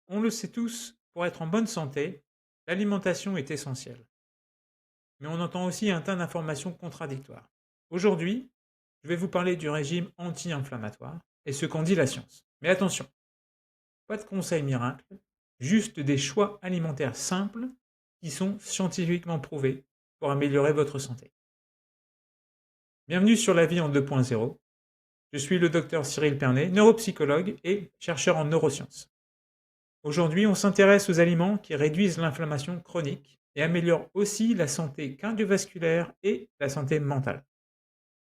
On le sait tous, pour être en bonne santé, l'alimentation est essentielle. Mais on entend aussi un tas d'informations contradictoires. Aujourd'hui, je vais vous parler du régime anti-inflammatoire et ce qu'en dit la science. Mais attention, pas de conseils miracles, juste des choix alimentaires simples qui sont scientifiquement prouvés pour améliorer votre santé. Bienvenue sur La vie en 2.0. Je suis le docteur Cyril Pernet, neuropsychologue et chercheur en neurosciences. Aujourd'hui, on s'intéresse aux aliments qui réduisent l'inflammation chronique et améliorent aussi la santé cardiovasculaire et la santé mentale.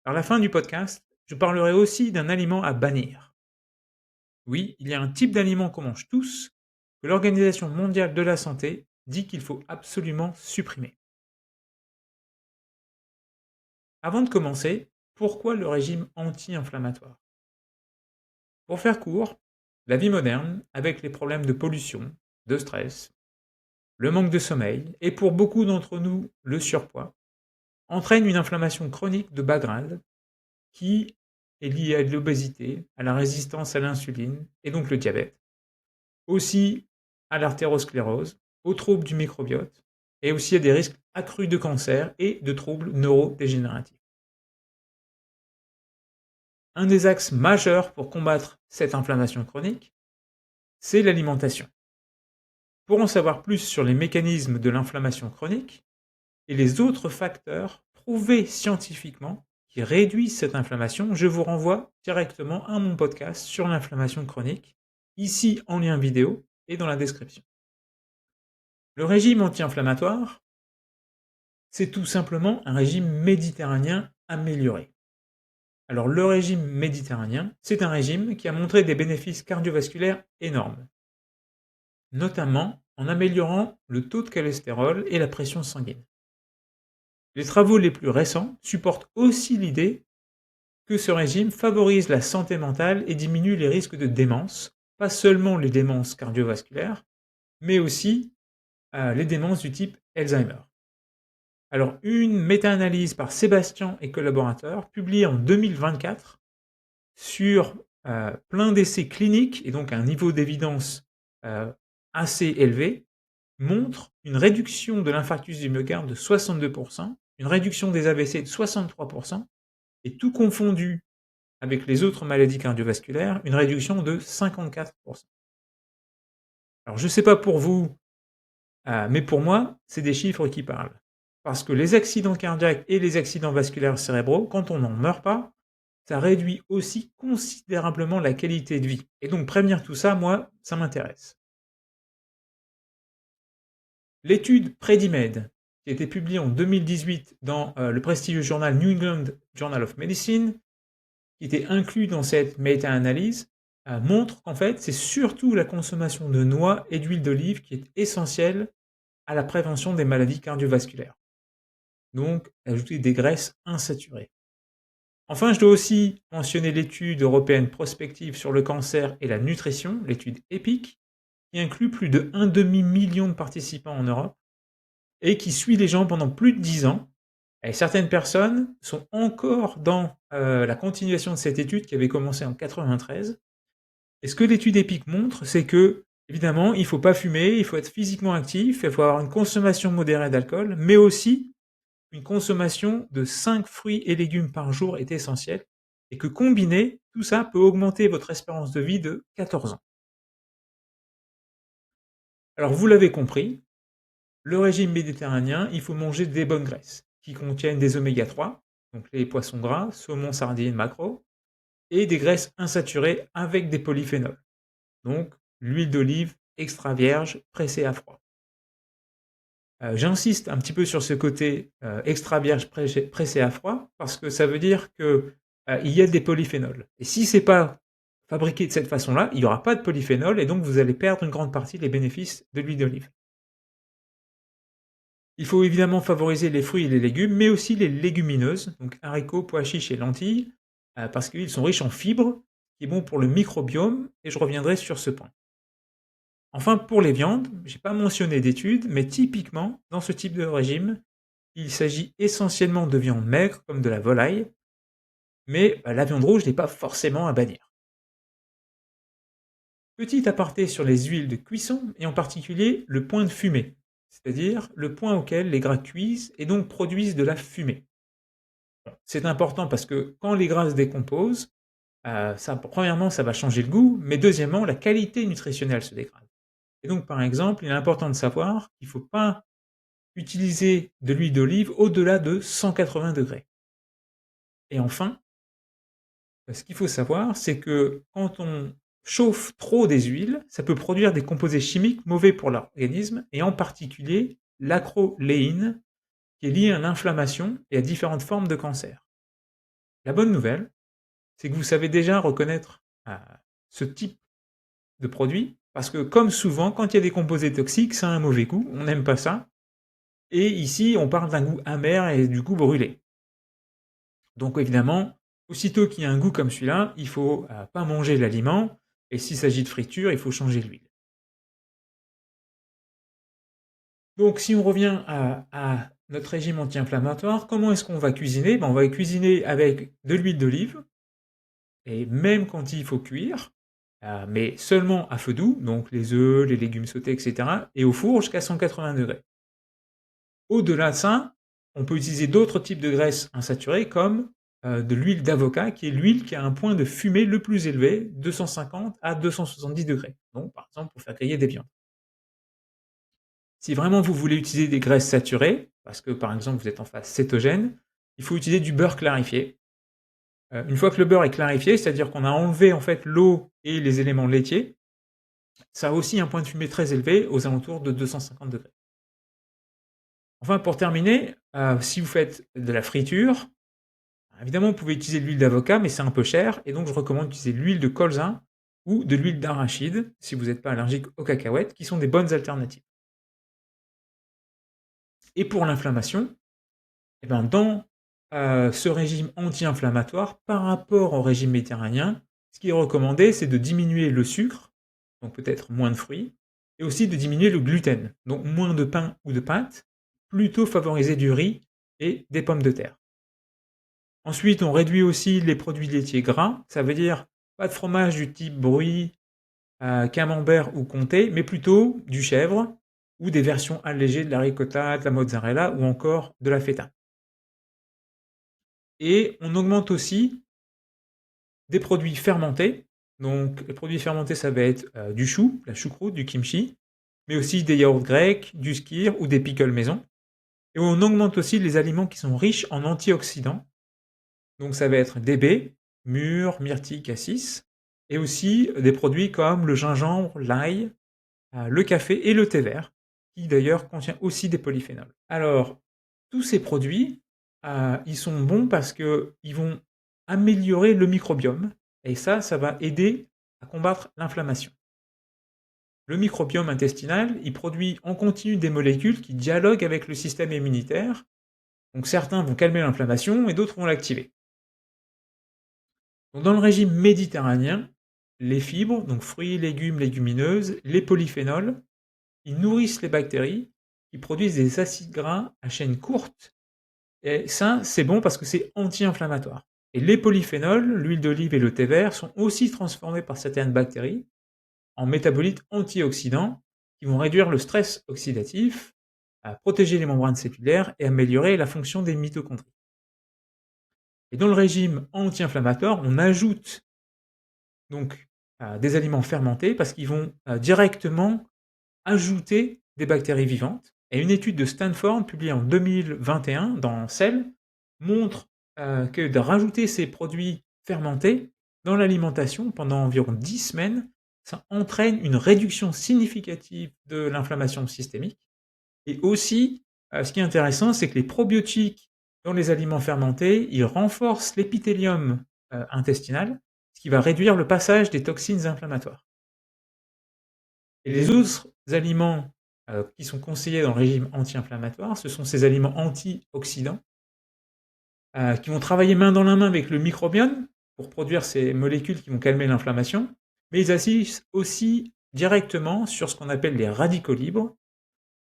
À la fin du podcast, je parlerai aussi d'un aliment à bannir. Oui, il y a un type d'aliment qu'on mange tous que l'Organisation mondiale de la santé dit qu'il faut absolument supprimer. Avant de commencer, pourquoi le régime anti-inflammatoire? Pour faire court, la vie moderne, avec les problèmes de pollution, de stress, le manque de sommeil et pour beaucoup d'entre nous le surpoids, entraîne une inflammation chronique de bas grade qui est liée à l'obésité, à la résistance à l'insuline et donc le diabète, aussi à l'artérosclérose, aux troubles du microbiote et aussi à des risques accrus de cancer et de troubles neurodégénératifs. Un des axes majeurs pour combattre cette inflammation chronique, c'est l'alimentation. Pour en savoir plus sur les mécanismes de l'inflammation chronique et les autres facteurs prouvés scientifiquement qui réduisent cette inflammation, je vous renvoie directement à mon podcast sur l'inflammation chronique, ici en lien vidéo et dans la description. Le régime anti-inflammatoire, c'est tout simplement un régime méditerranéen amélioré. Alors le régime méditerranéen, c'est un régime qui a montré des bénéfices cardiovasculaires énormes, notamment en améliorant le taux de cholestérol et la pression sanguine. Les travaux les plus récents supportent aussi l'idée que ce régime favorise la santé mentale et diminue les risques de démence, pas seulement les démences cardiovasculaires, mais aussi les démences du type Alzheimer. Alors, une méta-analyse par Sébastien et collaborateurs, publiée en 2024 sur plein d'essais cliniques et donc un niveau d'évidence assez élevé, montre une réduction de l'infarctus du myocarde de 62%, une réduction des AVC de 63%, et tout confondu avec les autres maladies cardiovasculaires, une réduction de 54%. Alors je ne sais pas pour vous, mais pour moi, c'est des chiffres qui parlent. Parce que les accidents cardiaques et les accidents vasculaires cérébraux, quand on n'en meurt pas, ça réduit aussi considérablement la qualité de vie. Et donc prévenir tout ça, moi, ça m'intéresse. L'étude Predimed, qui a été publiée en 2018 dans le prestigieux journal New England Journal of Medicine, qui était inclus dans cette méta-analyse, montre qu'en fait, c'est surtout la consommation de noix et d'huile d'olive qui est essentielle à la prévention des maladies cardiovasculaires. Donc, ajouter des graisses insaturées. Enfin, je dois aussi mentionner l'étude européenne prospective sur le cancer et la nutrition, l'étude EPIC, qui inclut plus de 1,5 million de participants en Europe et qui suit les gens pendant plus de 10 ans. Et certaines personnes sont encore dans la continuation de cette étude qui avait commencé en 93. Et ce que l'étude EPIC montre, c'est que, évidemment, il ne faut pas fumer, il faut être physiquement actif, il faut avoir une consommation modérée d'alcool, mais aussi une consommation de 5 fruits et légumes par jour est essentielle, et que combiné, tout ça peut augmenter votre espérance de vie de 14 ans. Alors vous l'avez compris, le régime méditerranéen, il faut manger des bonnes graisses, qui contiennent des oméga 3, donc les poissons gras, saumon, sardines, maquereau, et des graisses insaturées avec des polyphénols, donc l'huile d'olive extra vierge pressée à froid. J'insiste un petit peu sur ce côté extra vierge pressé à froid, parce que ça veut dire que il y a des polyphénols. Et si c'est pas fabriqué de cette façon-là, il n'y aura pas de polyphénol, et donc vous allez perdre une grande partie des bénéfices de l'huile d'olive. Il faut évidemment favoriser les fruits et les légumes, mais aussi les légumineuses, donc haricots, pois chiches et lentilles, parce qu'ils sont riches en fibres, qui est bon pour le microbiome, et je reviendrai sur ce point. Enfin, pour les viandes, j'ai pas mentionné d'études, mais typiquement, dans ce type de régime, il s'agit essentiellement de viande maigre, comme de la volaille, mais la viande rouge n'est pas forcément à bannir. Petit aparté sur les huiles de cuisson, et en particulier le point de fumée, c'est-à-dire le point auquel les gras cuisent et donc produisent de la fumée. C'est important parce que quand les gras se décomposent, premièrement, ça va changer le goût, mais deuxièmement, la qualité nutritionnelle se dégrade. Et donc, par exemple, il est important de savoir qu'il ne faut pas utiliser de l'huile d'olive au-delà de 180 degrés. Et enfin, ce qu'il faut savoir, c'est que quand on chauffe trop des huiles, ça peut produire des composés chimiques mauvais pour l'organisme, et en particulier l'acroléine, qui est liée à l'inflammation et à différentes formes de cancer. La bonne nouvelle, c'est que vous savez déjà reconnaître ce type de produit, parce que comme souvent, quand il y a des composés toxiques, ça a un mauvais goût, on n'aime pas ça, et ici on parle d'un goût amer et du goût brûlé. Donc évidemment, aussitôt qu'il y a un goût comme celui-là, il ne faut pas manger l'aliment, et s'il s'agit de friture, il faut changer l'huile. Donc si on revient à notre régime anti-inflammatoire, comment est-ce qu'on va cuisiner? On va cuisiner avec de l'huile d'olive, et même quand il faut cuire, mais seulement à feu doux, donc les œufs, les légumes sautés, etc., et au four jusqu'à 180 degrés. Au-delà de ça, on peut utiliser d'autres types de graisses insaturées comme de l'huile d'avocat, qui est l'huile qui a un point de fumée le plus élevé, 250 à 270 degrés. Donc, par exemple, pour faire griller des viandes. Si vraiment vous voulez utiliser des graisses saturées, parce que par exemple vous êtes en phase cétogène, il faut utiliser du beurre clarifié. Une fois que le beurre est clarifié, c'est-à-dire qu'on a enlevé en fait l'eau et les éléments laitiers, ça a aussi un point de fumée très élevé, aux alentours de 250 degrés. Enfin, pour terminer, si vous faites de la friture, évidemment, vous pouvez utiliser de l'huile d'avocat, mais c'est un peu cher, et donc je recommande d'utiliser de l'huile de colza ou de l'huile d'arachide, si vous n'êtes pas allergique aux cacahuètes, qui sont des bonnes alternatives. Et pour l'inflammation, dans ce régime anti-inflammatoire, par rapport au régime méditerranéen, ce qui est recommandé, c'est de diminuer le sucre, donc peut-être moins de fruits, et aussi de diminuer le gluten, donc moins de pain ou de pâtes, plutôt favoriser du riz et des pommes de terre. Ensuite, on réduit aussi les produits laitiers gras, ça veut dire pas de fromage du type brie, camembert ou comté, mais plutôt du chèvre ou des versions allégées de la ricotta, de la mozzarella ou encore de la feta. Et on augmente aussi des produits fermentés. Donc les produits fermentés, ça va être du chou, la choucroute, du kimchi, mais aussi des yaourts grecs, du skyr ou des pickles maison. Et on augmente aussi les aliments qui sont riches en antioxydants. Donc ça va être des baies, mûres, myrtilles, cassis, et aussi des produits comme le gingembre, l'ail, le café et le thé vert, qui d'ailleurs contient aussi des polyphénols. Alors, tous ces produits, ils sont bons parce qu'ils vont améliorer le microbiome, et ça va aider à combattre l'inflammation. Le microbiome intestinal, il produit en continu des molécules qui dialoguent avec le système immunitaire, donc certains vont calmer l'inflammation et d'autres vont l'activer. Donc dans le régime méditerranéen, les fibres, donc fruits, légumes, légumineuses, les polyphénols, ils nourrissent les bactéries qui produisent des acides gras à chaîne courte. Et ça, c'est bon parce que c'est anti-inflammatoire. Et les polyphénols, l'huile d'olive et le thé vert, sont aussi transformés par certaines bactéries en métabolites antioxydants qui vont réduire le stress oxydatif, protéger les membranes cellulaires et améliorer la fonction des mitochondries. Et dans le régime anti-inflammatoire, on ajoute donc des aliments fermentés parce qu'ils vont directement ajouter des bactéries vivantes. Et une étude de Stanford publiée en 2021 dans Cell montre que de rajouter ces produits fermentés dans l'alimentation pendant environ 10 semaines, ça entraîne une réduction significative de l'inflammation systémique. Et aussi, ce qui est intéressant, c'est que les probiotiques dans les aliments fermentés, ils renforcent l'épithélium intestinal, ce qui va réduire le passage des toxines inflammatoires. Et les autres aliments qui sont conseillés dans le régime anti-inflammatoire, ce sont ces aliments antioxydants qui vont travailler main dans la main avec le microbiome pour produire ces molécules qui vont calmer l'inflammation, mais ils agissent aussi directement sur ce qu'on appelle les radicaux libres,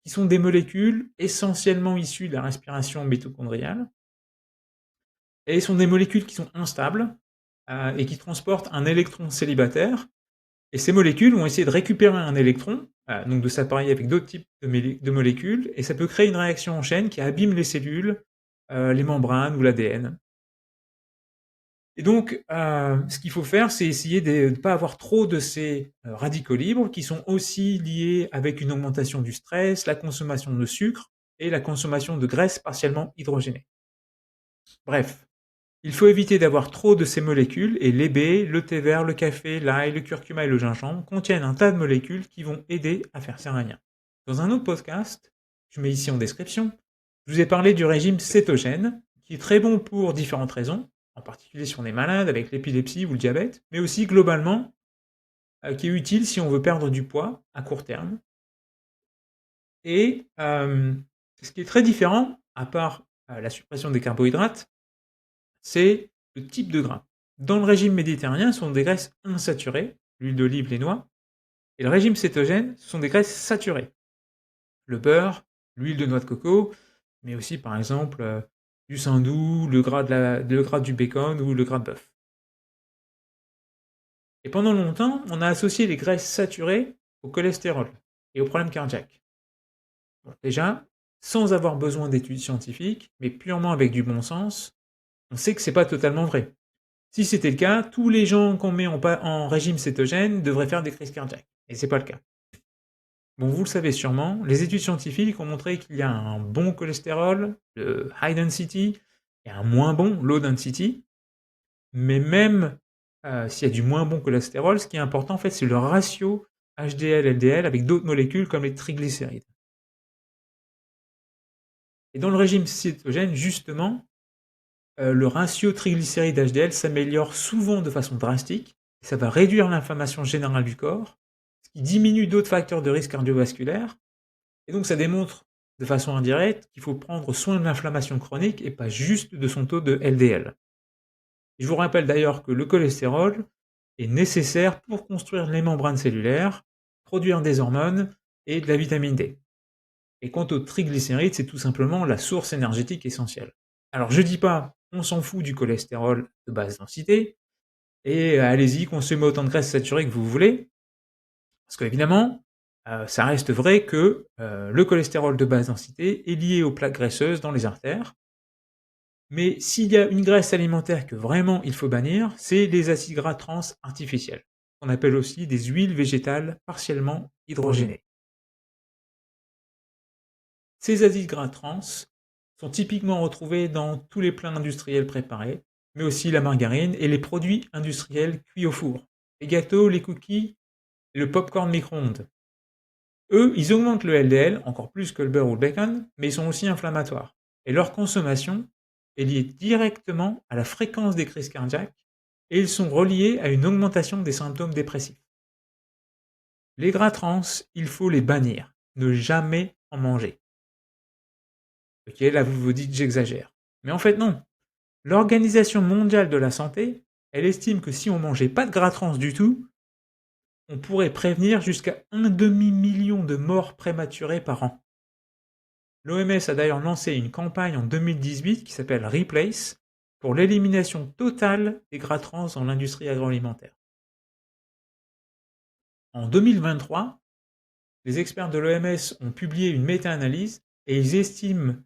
qui sont des molécules essentiellement issues de la respiration mitochondriale, et sont des molécules qui sont instables et qui transportent un électron célibataire, Et ces molécules vont essayer de récupérer un électron, donc de s'appareiller avec d'autres types de molécules, et ça peut créer une réaction en chaîne qui abîme les cellules, les membranes ou l'ADN. Et donc, ce qu'il faut faire, c'est essayer de ne pas avoir trop de ces radicaux libres qui sont aussi liés avec une augmentation du stress, la consommation de sucre et la consommation de graisses partiellement hydrogénées. Bref, il faut éviter d'avoir trop de ces molécules et les baies, le thé vert, le café, l'ail, le curcuma et le gingembre contiennent un tas de molécules qui vont aider à faire ces réunions. Dans un autre podcast, je mets ici en description, je vous ai parlé du régime cétogène, qui est très bon pour différentes raisons, en particulier si on est malade avec l'épilepsie ou le diabète, mais aussi globalement, qui est utile si on veut perdre du poids à court terme. Et ce qui est très différent, à part la suppression des carbohydrates, c'est le type de gras. Dans le régime méditerranéen, ce sont des graisses insaturées, l'huile d'olive, les noix, et le régime cétogène, ce sont des graisses saturées. Le beurre, l'huile de noix de coco, mais aussi par exemple du saindoux, le gras du bacon ou le gras de bœuf. Et pendant longtemps, on a associé les graisses saturées au cholestérol et aux problèmes cardiaques. Bon, déjà, sans avoir besoin d'études scientifiques, mais purement avec du bon sens, on sait que c'est pas totalement vrai. Si c'était le cas, tous les gens qu'on met en régime cétogène devraient faire des crises cardiaques. Et c'est pas le cas. Bon, vous le savez sûrement, les études scientifiques ont montré qu'il y a un bon cholestérol, le high density, et un moins bon low density. Mais même s'il y a du moins bon cholestérol, ce qui est important en fait, c'est le ratio HDL-LDL avec d'autres molécules comme les triglycérides. Et dans le régime cétogène, justement, le ratio triglycérides-HDL s'améliore souvent de façon drastique. Et ça va réduire l'inflammation générale du corps, ce qui diminue d'autres facteurs de risque cardiovasculaire. Et donc ça démontre de façon indirecte qu'il faut prendre soin de l'inflammation chronique et pas juste de son taux de LDL. Et je vous rappelle d'ailleurs que le cholestérol est nécessaire pour construire les membranes cellulaires, produire des hormones et de la vitamine D. Et quant aux triglycérides, c'est tout simplement la source énergétique essentielle. Alors je dis pas, on s'en fout du cholestérol de basse densité, et allez-y, consommez autant de graisses saturées que vous voulez, parce qu'évidemment, ça reste vrai que le cholestérol de basse densité est lié aux plaques graisseuses dans les artères, mais s'il y a une graisse alimentaire que vraiment il faut bannir, c'est les acides gras trans artificiels, qu'on appelle aussi des huiles végétales partiellement hydrogénées. Ces acides gras trans sont typiquement retrouvés dans tous les plats industriels préparés, mais aussi la margarine et les produits industriels cuits au four, les gâteaux, les cookies et le popcorn micro-ondes. Eux, ils augmentent le LDL, encore plus que le beurre ou le bacon, mais ils sont aussi inflammatoires. Et leur consommation est liée directement à la fréquence des crises cardiaques, et ils sont reliés à une augmentation des symptômes dépressifs. Les gras trans, il faut les bannir, ne jamais en manger. Ok, là vous vous dites j'exagère. Mais en fait non. L'Organisation mondiale de la santé, elle estime que si on mangeait pas de gras trans du tout, on pourrait prévenir jusqu'à 1,5 million de morts prématurées par an. L'OMS a d'ailleurs lancé une campagne en 2018 qui s'appelle Replace pour l'élimination totale des gras trans dans l'industrie agroalimentaire. En 2023, les experts de l'OMS ont publié une méta-analyse et ils estiment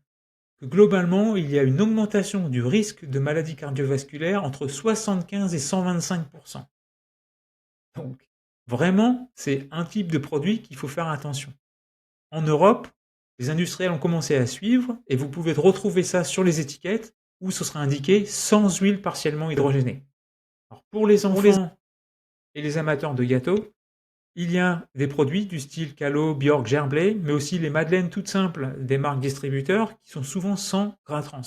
que globalement, il y a une augmentation du risque de maladies cardiovasculaires entre 75 et 125%. Donc, vraiment, c'est un type de produit qu'il faut faire attention. En Europe, les industriels ont commencé à suivre et vous pouvez retrouver ça sur les étiquettes où ce sera indiqué sans huile partiellement hydrogénée. Alors, pour les enfants et les amateurs de gâteaux, il y a des produits du style Calo, Bjork, Gerblay, mais aussi les madeleines toutes simples des marques distributeurs qui sont souvent sans gras trans.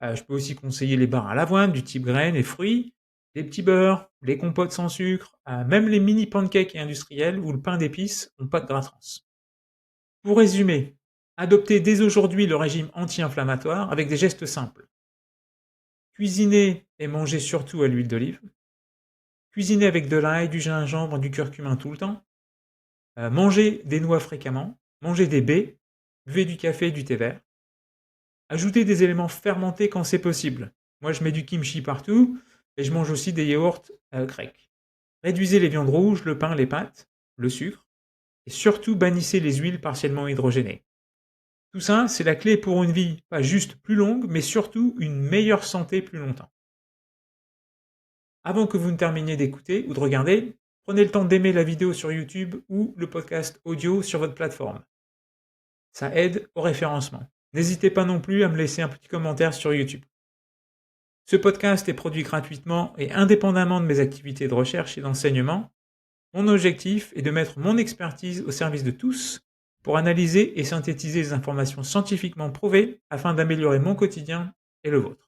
Je peux aussi conseiller les barres à l'avoine du type graines et fruits, les petits beurres, les compotes sans sucre, même les mini pancakes industriels ou le pain d'épices n'ont pas de gras trans. Pour résumer, adoptez dès aujourd'hui le régime anti-inflammatoire avec des gestes simples. Cuisinez et mangez surtout à l'huile d'olive. Cuisinez avec de l'ail, du gingembre, du curcuma tout le temps. Mangez des noix fréquemment. Mangez des baies. Buvez du café et du thé vert. Ajoutez des éléments fermentés quand c'est possible. Moi, je mets du kimchi partout et je mange aussi des yaourts grecs. Réduisez les viandes rouges, le pain, les pâtes, le sucre, et surtout bannissez les huiles partiellement hydrogénées. Tout ça, c'est la clé pour une vie pas juste plus longue, mais surtout une meilleure santé plus longtemps. Avant que vous ne terminiez d'écouter ou de regarder, prenez le temps d'aimer la vidéo sur YouTube ou le podcast audio sur votre plateforme. Ça aide au référencement. N'hésitez pas non plus à me laisser un petit commentaire sur YouTube. Ce podcast est produit gratuitement et indépendamment de mes activités de recherche et d'enseignement. Mon objectif est de mettre mon expertise au service de tous pour analyser et synthétiser les informations scientifiquement prouvées afin d'améliorer mon quotidien et le vôtre.